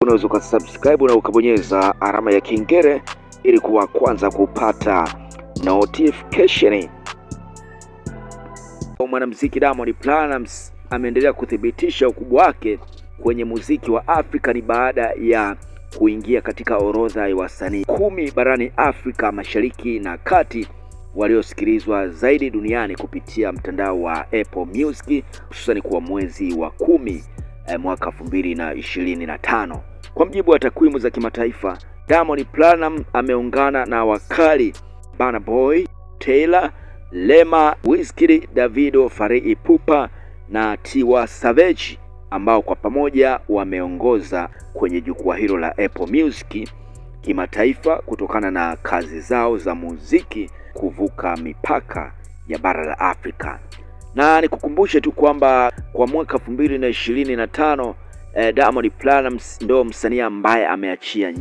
Unaweza ukasubscribe na ukabonyeza alama ya kengele ili kuwa kwanza kupata notification. Mwanamuziki Diamond Platnumz ameendelea kuthibitisha ukubwa wake kwenye muziki wa Afrika ni baada ya kuingia katika orodha ya wasanii 10 barani Afrika Mashariki na Kati waliosikilizwa zaidi duniani kupitia mtandao wa Apple Music, hususan kwa mwezi wa 10 mwaka 2025. Kwa mjibu wa takwimu za kimataifa, Diamond Platnumz ameungana na wakali Burna Boy, Tyla, Rema, Wizkid, Davido, Fally Ipupa na Tiwa Savage ambao kwa pamoja wameongoza kwenye jukwaa hilo la Apple Music kimataifa kutokana na kazi zao za muziki kuvuka mipaka ya bara la Afrika. Na nikukumbushe tu kwamba kwa mwaka 2025 Diamond Platnumz ndo msanii ambaye ameachia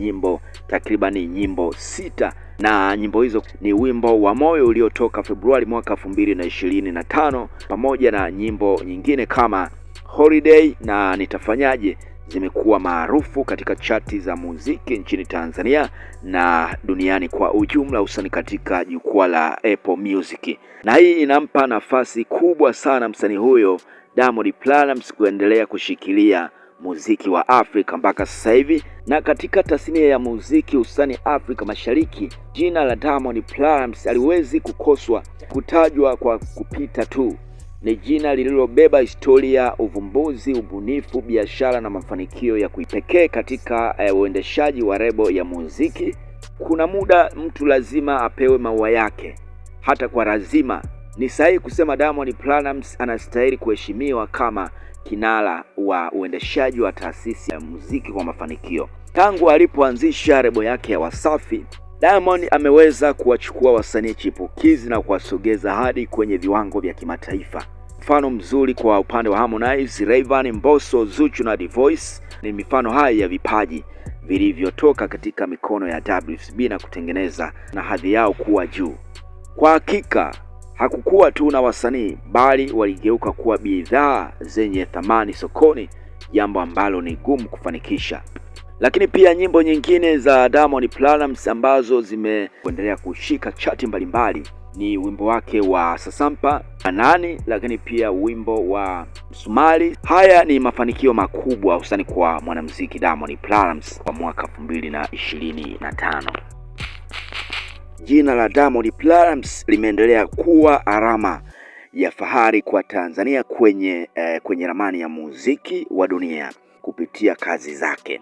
takribani nyimbo 6, na nyimbo hizo ni wimbo wa Moyo uliotoka Februari mwaka 2025 pamoja na nyimbo nyingine kama Holiday na Nitafanyaje. Zimekuwa maarufu katika chati za muziki nchini Tanzania na duniani kwa ujumla, hususani katika jukwaa la Apple Music, na hii inampa nafasi kubwa sana msanii huyo Diamond Platnumz kuendelea kushikilia muziki wa Afrika mpaka sasa hivi. Na katika tasnia ya muziki hususani Afrika Mashariki, jina la Diamond Platnumz haliwezi kukoswa kutajwa kwa kupita tu. Ni jina lililobeba historia, uvumbuzi, ubunifu, biashara na mafanikio ya kipekee katika uendeshaji wa lebo ya muziki. Kuna muda mtu lazima apewe maua yake, hata kwa lazima. Ni sahihi kusema Diamond Platnumz anastahili kuheshimiwa kama kinara wa uendeshaji wa taasisi ya muziki kwa mafanikio. Tangu alipoanzisha lebo yake ya Wasafi, Diamond ameweza kuwachukua wasanii chipukizi na kuwasogeza hadi kwenye viwango vya kimataifa. Mfano mzuri kwa upande wa Harmonize, Rayvanny, Mbosso, Zuchu na D'Voice ni mifano hai ya vipaji vilivyotoka katika mikono ya WCB na kutengeneza na hadhi yao kuwa juu. Kwa hakika hakukuwa tu na wasanii, bali waligeuka kuwa bidhaa zenye thamani sokoni, jambo ambalo ni gumu kufanikisha. Lakini pia nyimbo nyingine za Diamond Platnumz ambazo zimeendelea kushika chati mbalimbali ni wimbo wake wa Sasampa, Nani, lakini pia wimbo wa Msumali. Haya ni mafanikio makubwa hususani kwa mwanamuziki Diamond Platnumz kwa mwaka 2025. Jina la Diamond Platnumz limeendelea kuwa alama ya fahari kwa Tanzania kwenye ramani ya muziki wa dunia kupitia kazi zake.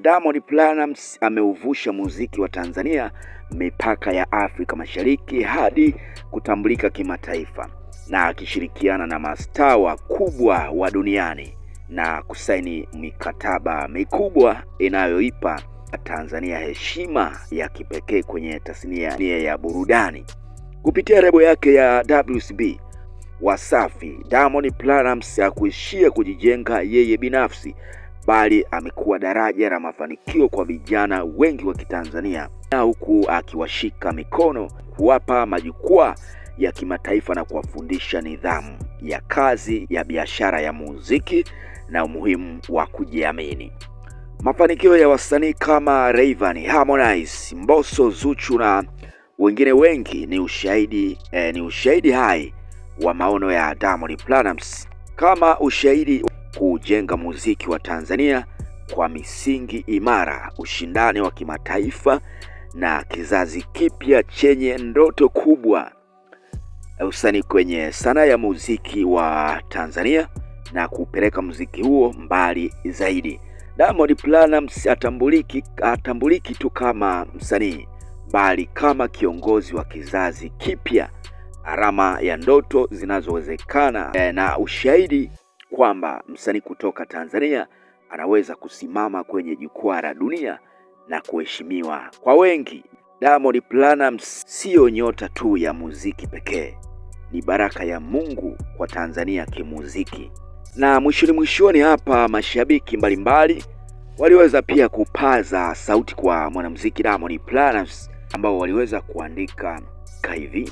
Diamond Platnumz ameuvusha muziki wa Tanzania mipaka ya Afrika Mashariki hadi kutambulika kimataifa, na akishirikiana na mastaa wakubwa wa duniani na kusaini mikataba mikubwa inayoipa Tanzania heshima ya kipekee kwenye tasnia ya burudani. Kupitia lebo yake ya WCB Wasafi, Diamond Platnumz hakuishia kujijenga yeye binafsi, bali amekuwa daraja la mafanikio kwa vijana wengi wa Kitanzania, na huku akiwashika mikono, kuwapa majukwaa ya kimataifa na kuwafundisha nidhamu ya kazi ya biashara ya muziki na umuhimu wa kujiamini. Mafanikio ya wasanii kama Rayvanny, Harmonize, Mbosso, Zuchu na wengine wengi ni ushahidi hai wa maono ya Diamond Platnumz kama ushahidi kujenga muziki wa Tanzania kwa misingi imara, ushindani wa kimataifa na kizazi kipya chenye ndoto kubwa, hususani kwenye sanaa ya muziki wa Tanzania na kupeleka muziki huo mbali zaidi. Diamond Platnumz hatambuliki tu kama msanii, bali kama kiongozi wa kizazi kipya, alama ya ndoto zinazowezekana na ushahidi kwamba msanii kutoka Tanzania anaweza kusimama kwenye jukwaa la dunia na kuheshimiwa kwa wengi. Diamond Platnumz sio nyota tu ya muziki pekee, ni baraka ya Mungu kwa Tanzania kimuziki. Na mwishoni hapa, mashabiki mbalimbali waliweza pia kupaza sauti kwa mwanamuziki Diamond Platnumz, ambao waliweza kuandika hivi: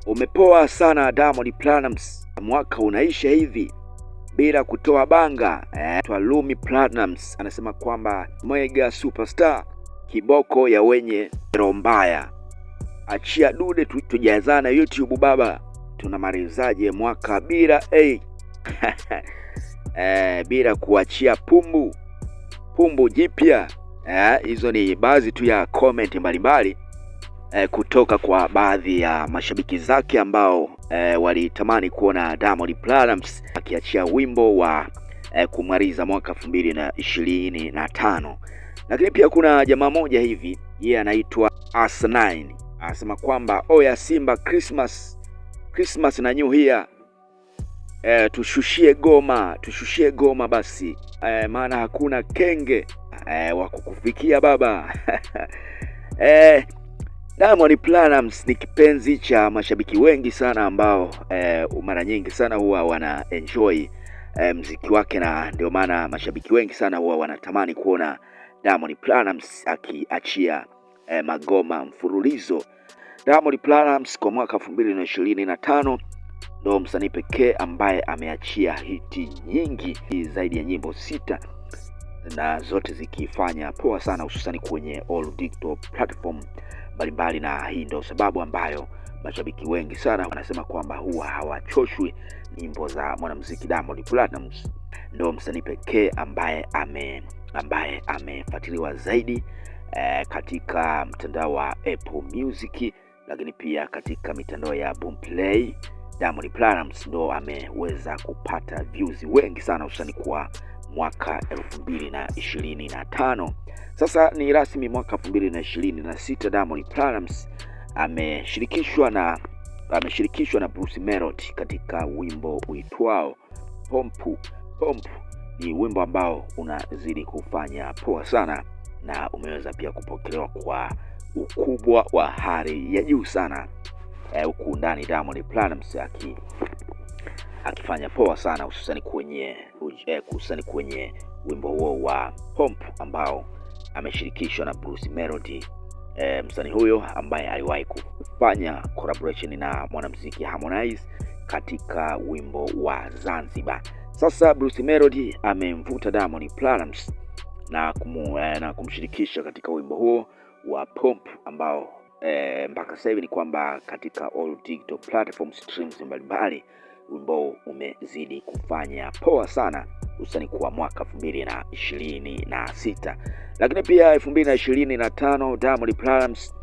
umepoa sana Diamond Platnumz, mwaka unaisha hivi, bila kutoa banga. Twalumi Platnumz anasema kwamba mega superstar, kiboko ya wenye roho mbaya, achia dude tujazana YouTube baba, tunamalizaje mwaka bila bila kuachia pumbu jipya. Hizo ni baadhi tu ya comment mbalimbali kutoka kwa baadhi ya mashabiki zake ambao walitamani kuona Diamond Platnumz akiachia wimbo wa kumaliza mwaka 2025. Lakini pia kuna jamaa moja hivi, yeye anaitwa As9, anasema kwamba oya Simba, Christmas na New Year, tushushie goma basi, maana hakuna kenge wa kukufikia baba. Diamond Platnumz ni kipenzi cha mashabiki wengi sana ambao mara nyingi sana huwa wana enjoy mziki wake, na ndio maana mashabiki wengi sana huwa wanatamani kuona Diamond Platnumz akiachia magoma mfululizo. Diamond Platnumz kwa mwaka 2025 ndo msanii pekee ambaye ameachia hiti nyingi zaidi ya nyimbo 6 na zote zikifanya poa sana, hususani kwenye all digital platform mbalimbali, na hii ndio sababu ambayo mashabiki wengi sana wanasema kwamba huwa hawachoshwi nyimbo za mwanamuziki Diamond Platnumz. Ndio msanii pekee ambaye amefuatiliwa zaidi katika mtandao wa Apple Music, lakini pia katika mitandao ya Boomplay. Diamond Platnumz ndo ameweza kupata views wengi sana, hususani kwa mwaka 2025. Sasa ni rasmi, mwaka 2026 Diamond Platnumz ameshirikishwa na Bruce Melody katika wimbo uitwao Pompu. Ni wimbo ambao unazidi kufanya poa sana na umeweza pia kupokelewa kwa ukubwa wa hali ya juu sana, huku ndani Diamond Platnumz akifanya poa sana, hususani kwenye wimbo huo wa Pompu ambao ameshirikishwa na Bruce Melody, msanii huyo ambaye aliwahi kufanya collaboration na mwanamuziki Harmonize katika wimbo wa Zanzibar. Sasa Bruce Melody amemvuta Diamond Platnumz na kumshirikisha katika wimbo huo wa Pompu ambao mpaka sasa hivi ni kwamba katika all digital platform streams mbalimbali wimbo umezidi kufanya poa sana, hususani kwa mwaka 2026. Lakini pia 2025 Diamond Platnumz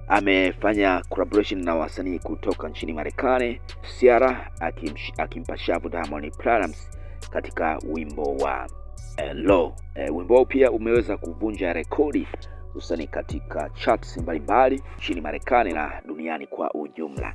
amefanya collaboration na wasanii kutoka nchini Marekani, Ciara akimpa shavu Diamond Platnumz katika wimbo wa Low. Wimbo pia umeweza kuvunja rekodi hususani katika charts mbalimbali nchini Marekani na duniani kwa ujumla.